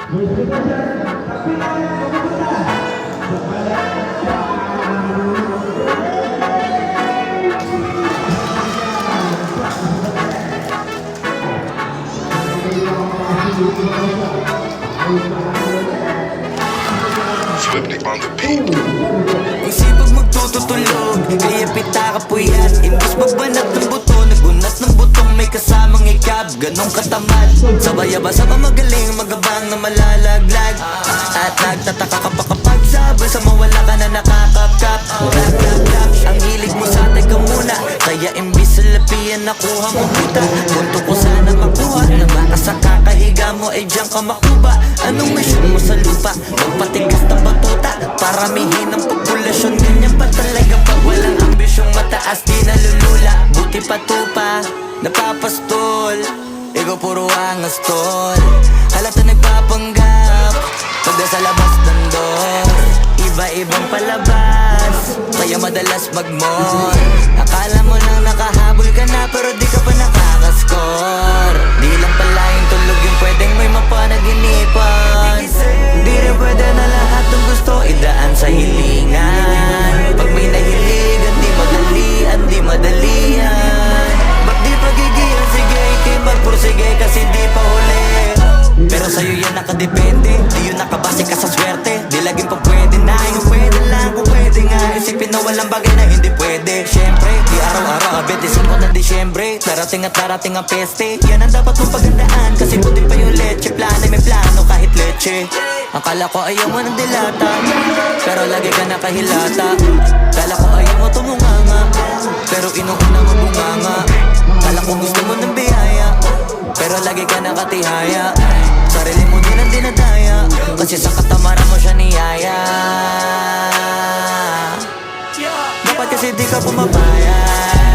Flipnik on the beat. Ang sipag magtututulog, kaya pita ka puyat. Imbis magbanat ng buto, nagunat ng butong may kasamang ikab. Ganong katamad, sabay-abasa pa magaling, magabang na malalaglag. At nagtataka ka pa kapag sabay sa mawala ka na nakakapkap. Rap, ang hilig mo sa teka muna, kaya imbis sa lapian nakuha mo kita. Punto ko sana makuha, na baka sa kakahiga mo ay diyan ka makuba. Anong mission mo sa lupa? Magpatigas ng batuta, paramihin ang populasyon. Ganyan pa talaga pag walang ambisyong mataas, di nalulula. Buti pa tupa, napapastol, ikaw puro angas tol. Halata nagpapanggap, pagda sa labas ng door. Iba-ibang palabas, kaya madalas mag-mall. Akala mo lang nakahabol ka na, pero di ka pa nakakascore. Di lang pala yung tulog yung pwedeng may mapanaginipan. Di rin pwede na lahat ng gusto idaan sa hilingan. Pag may nahiligan, di madalian, di madalian. Ba't di pagigil, sige, ikipagpursige kasi di pa huli. Pero sa'yo yan nakadepende, di yun nakabase ka sa swerte. Di laging pa pwede na, yung pwede lang kung pwede nga. Isipin na walang bagay na hindi pwede. Siyempre, di araw-araw, 25 ng Disyembre. Darating at darating ang peste, yan ang dapat mong pagandaan. Kasi puti pa yung leche, plano may plano kahit leche. Akala ko ayaw mo ng dilata, pero lagi ka nakahilata. Kala ko ayaw mo tumunganga, pero inuuna mo bunganga. Kala ko gusto mo ng biyaya, pero lagi ka nakatihaya. Sarili mo din ang dinadaya, kasi sa katamaran mo siya niyaya. Dapat kasi di ka pumapayag.